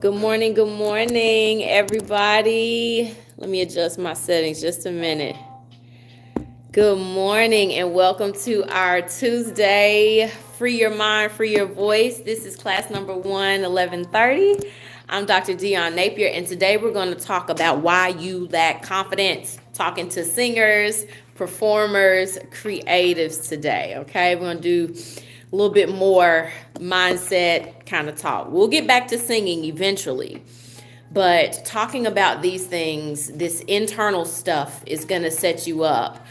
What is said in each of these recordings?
Good morning, everybody. Let me adjust my settings just a minute. Good morning, and welcome to our Tuesday Free Your Mind, Free Your Voice. This is class number 1130. I'm Dr. Dion Napier, and today we're going to talk about why you lack confidence. Talking to singers, performers, creatives today, okay? We're going to do a little bit more mindset kind of talk. We'll get back to singing eventually. But talking about these things, this internal stuff is going to set you up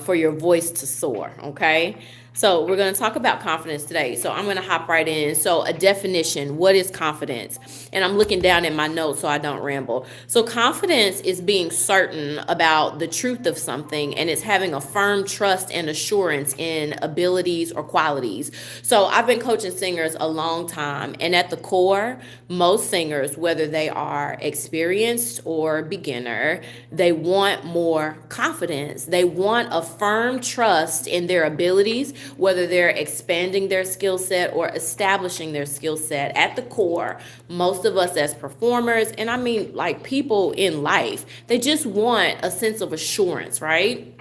for your voice to soar, okay? So we're going to talk about confidence today. So I'm going to hop right in. So a definition, what is confidence? And I'm looking down at my notes so I don't ramble. So confidence is being certain about the truth of something, and it's having a firm trust and assurance in abilities or qualities. So I've been coaching singers a long time, and at the core, most singers, whether they are experienced or beginner, they want more confidence. They want a firm trust in their abilities, whether they're expanding their skill set or establishing their skill set. At the core, most of us as performers, and I mean like people in life, they just want a sense of assurance, right?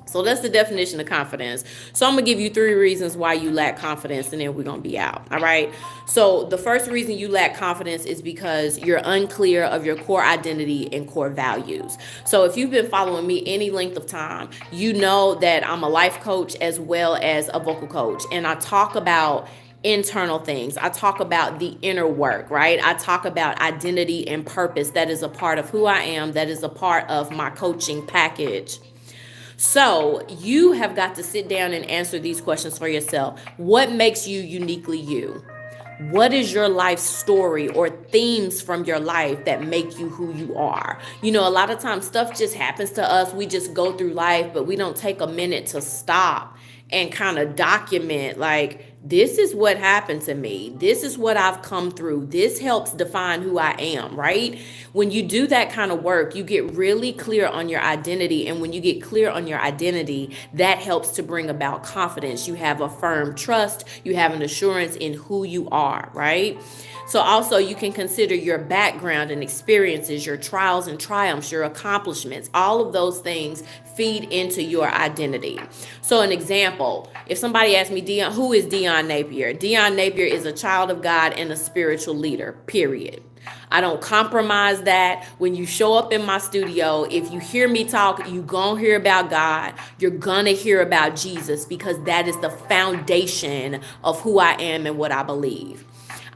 So that's the definition of confidence. So I'm going to give you 3 reasons why you lack confidence, and then we're going to be out. All right. So the first reason you lack confidence is because you're unclear of your core identity and core values. So if you've been following me any length of time, you know that I'm a life coach as well as a vocal coach. And I talk about internal things. I talk about the inner work, right? I talk about identity and purpose. That is a part of who I am. That is a part of my coaching package. So you have got to sit down and answer these questions for yourself. What makes you uniquely you? What is your life story or themes from your life that make you who you are? You know, a lot of times stuff just happens to us. We just go through life, but we don't take a minute to stop and kind of document, like, this is what happened to me. This is what I've come through. This helps define who I am, right? When you do that kind of work, you get really clear on your identity. And when you get clear on your identity, that helps to bring about confidence. You have a firm trust. You have an assurance in who you are, right? So also you can consider your background and experiences, your trials and triumphs, your accomplishments. All of those things feed into your identity. So an example, if somebody asks me, Dion, who is Dion Napier? Dion Napier is a child of God and a spiritual leader, period. I don't compromise that. When you show up in my studio, if you hear me talk, you gonna hear about God. You're gonna hear about Jesus, because that is the foundation of who I am and what I believe.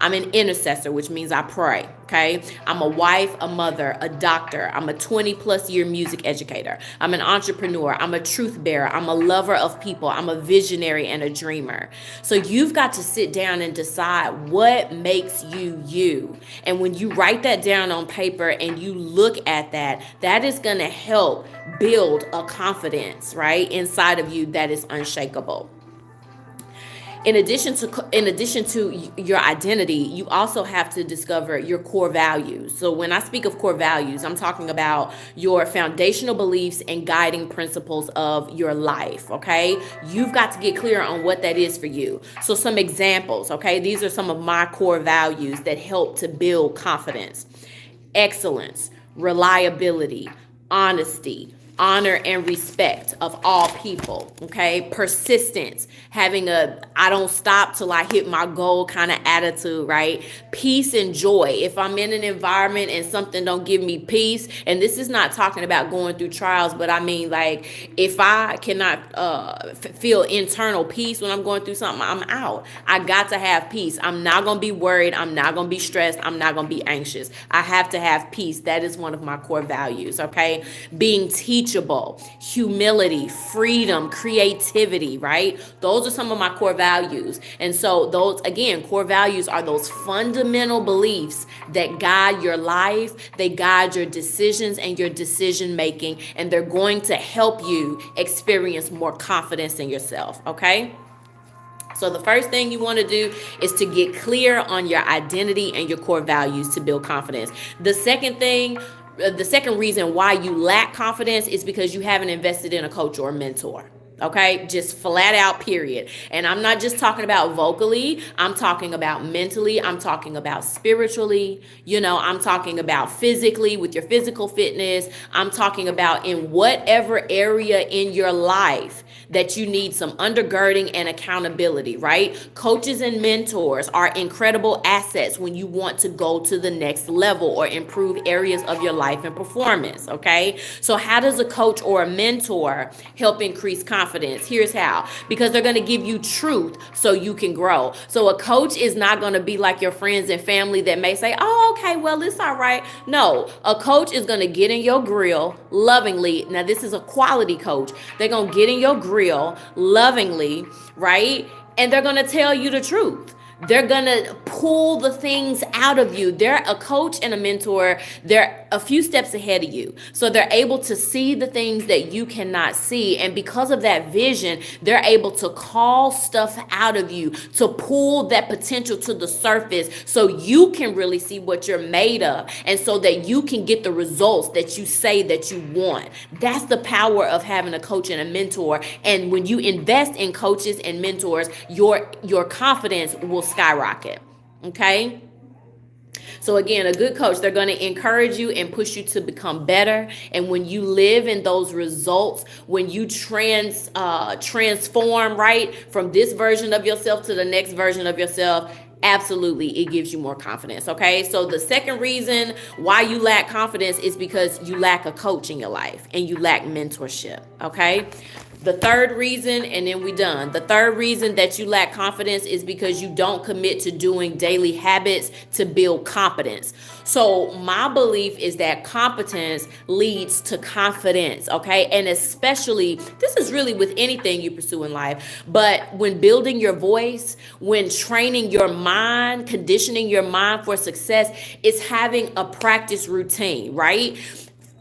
I'm an intercessor, which means I pray, okay? I'm a wife, a mother, a doctor. I'm a 20-plus year music educator. I'm an entrepreneur. I'm a truth bearer. I'm a lover of people. I'm a visionary and a dreamer. So you've got to sit down and decide what makes you you. And when you write that down on paper and you look at that, that is going to help build a confidence, right, inside of you that is unshakable. In addition to your identity, you also have to discover your core values. So when I speak of core values, I'm talking about your foundational beliefs and guiding principles of your life, okay? You've got to get clear on what that is for you. So some examples, okay? These are some of my core values that help to build confidence. Excellence, reliability, honesty, honor and respect of all people, okay? Persistence, having a I don't stop till I hit my goal kind of attitude, right? Peace and joy. If I'm in an environment and something don't give me peace, and this is not talking about going through trials, but I mean, like, if I cannot feel internal peace when I'm going through something, I'm out. I got to have peace. I'm not going to be worried. I'm not going to be stressed. I'm not going to be anxious. I have to have peace. That is one of my core values, okay? Being teachable, humility, freedom, creativity, right? Those are some of my core values. And so those, again, core values are those fundamental beliefs that guide your life, they guide your decisions and your decision making, and they're going to help you experience more confidence in yourself, okay? So the first thing you want to do is to get clear on your identity and your core values to build confidence. The second reason why you lack confidence is because you haven't invested in a coach or a mentor. Okay, just flat out, period. And I'm not just talking about vocally, I'm talking about mentally, I'm talking about spiritually, I'm talking about physically with your physical fitness, I'm talking about in whatever area in your life that you need some undergirding and accountability, right? Coaches and mentors are incredible assets when you want to go to the next level or improve areas of your life and performance, okay? So how does a coach or a mentor help increase confidence? Here's how. Because they're going to give you truth so you can grow. So a coach is not going to be like your friends and family that may say, oh, okay, well, it's all right. No, a coach is going to get in your grill lovingly. Now, this is a quality coach. They're going to get in your grill lovingly, right? And they're going to tell you the truth. They're going to pull the things out of you. They're a coach and a mentor. They're a few steps ahead of you. So they're able to see the things that you cannot see. And because of that vision, they're able to call stuff out of you, to pull that potential to the surface so you can really see what you're made of and so that you can get the results that you say that you want. That's the power of having a coach and a mentor. And when you invest in coaches and mentors, your confidence will skyrocket. Okay? So again, a good coach, they're going to encourage you and push you to become better. And when you live in those results, when you transform, right, from this version of yourself to the next version of yourself, absolutely, it gives you more confidence. Okay, so the second reason why you lack confidence is because you lack a coach in your life and you lack mentorship. Okay. The third reason, and then we done. The third reason that you lack confidence is because you don't commit to doing daily habits to build competence. So my belief is that competence leads to confidence, okay? And especially, this is really with anything you pursue in life, but when building your voice, when training your mind, conditioning your mind for success, it's having a practice routine, right?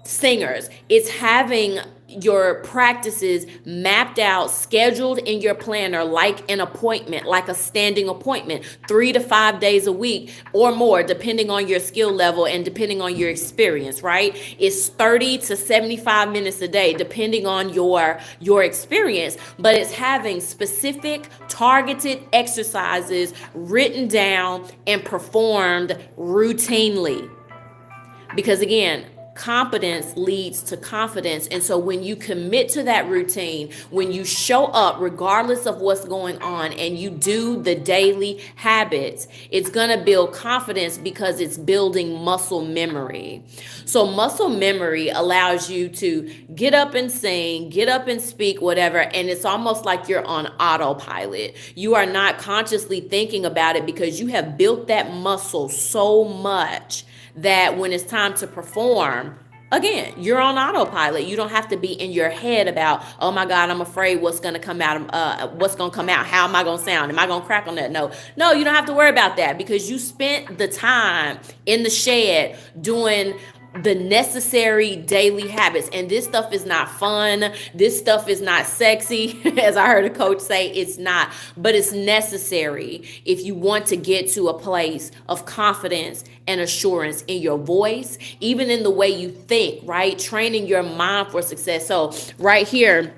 Singers, it's having your practices mapped out, scheduled in your planner like an appointment, like a standing appointment, 3 to 5 days a week or more, depending on your skill level and depending on your experience, right? It's 30 to 75 minutes a day, depending on your experience, but it's having specific targeted exercises written down and performed routinely. Because again, competence leads to confidence. And so when you commit to that routine, when you show up regardless of what's going on and you do the daily habits, it's going to build confidence because it's building muscle memory. So muscle memory allows you to get up and sing, get up and speak, whatever, and it's almost like you're on autopilot. You are not consciously thinking about it because you have built that muscle so much that when it's time to perform, again, you're on autopilot. You don't have to be in your head about, oh my God, I'm afraid what's going to come out. How am I going to sound? Am I going to crack on that? No, you don't have to worry about that because you spent the time in the shed doing the necessary daily habits. And this stuff is not fun. This stuff is not sexy. As I heard a coach say, it's not, but it's necessary if you want to get to a place of confidence and assurance in your voice, even in the way you think, right? Training your mind for success. So right here,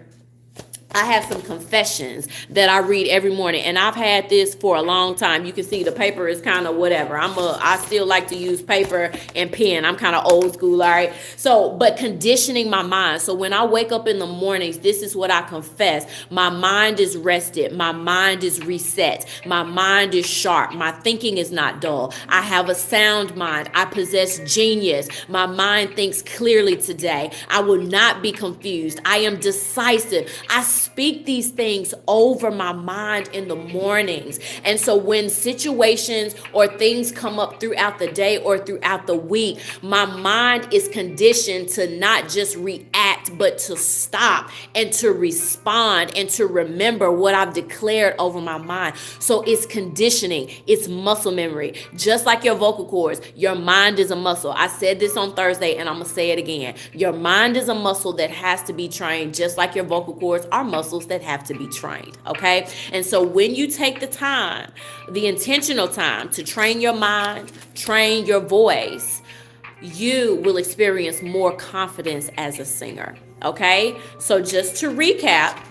I have some confessions that I read every morning, and I've had this for a long time. You can see the paper is kind of whatever. I still like to use paper and pen. I'm kind of old school, all right? So, but conditioning my mind. So when I wake up in the mornings, this is what I confess. My mind is rested. My mind is reset. My mind is sharp. My thinking is not dull. I have a sound mind. I possess genius. My mind thinks clearly today. I will not be confused. I am decisive. I speak these things over my mind in the mornings. And so when situations or things come up throughout the day or throughout the week, my mind is conditioned to not just react, but to stop and to respond and to remember what I've declared over my mind. So it's conditioning. It's muscle memory. Just like your vocal cords, your mind is a muscle. I said this on Thursday and I'm going to say it again. Your mind is a muscle that has to be trained, just like your vocal cords are muscles that have to be trained, okay? And so when you take the time, the intentional time to train your mind, train your voice, you will experience more confidence as a singer, okay? So just to recap,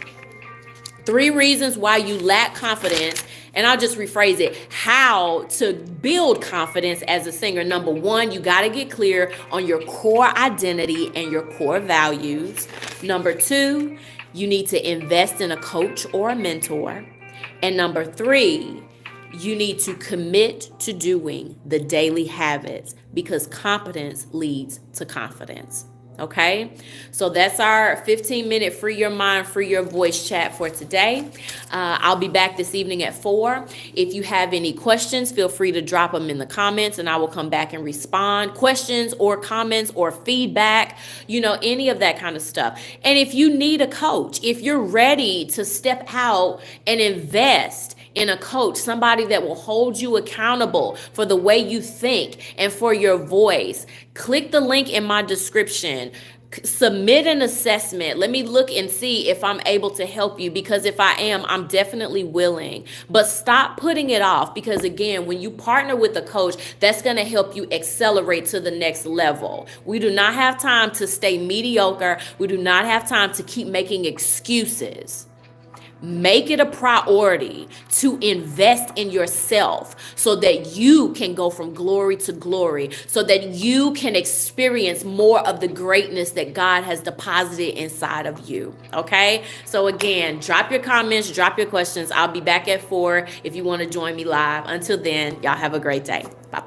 3 reasons why you lack confidence, and I'll just rephrase it, how to build confidence as a singer. Number 1, you got to get clear on your core identity and your core values. Number 2, you need to invest in a coach or a mentor. And number 3, you need to commit to doing the daily habits, because competence leads to confidence. Okay, so that's our 15-minute free your mind, free your voice chat for today. I'll be back this evening at 4. If you have any questions, feel free to drop them in the comments and I will come back and respond. Questions or comments or feedback, any of that kind of stuff. And if you need a coach, if you're ready to step out and invest in a coach, somebody that will hold you accountable for the way you think and for your voice, click the link in my description. Submit an assessment. Let me look and see if I'm able to help you, because if I am, I'm definitely willing. But stop putting it off, because again, when you partner with a coach, that's going to help you accelerate to the next level. We do not have time to stay mediocre. We do not have time to keep making excuses. Make it a priority to invest in yourself so that you can go from glory to glory, so that you can experience more of the greatness that God has deposited inside of you. Okay? So again, drop your comments, drop your questions. I'll be back at 4 if you want to join me live. Until then, y'all have a great day. Bye-bye.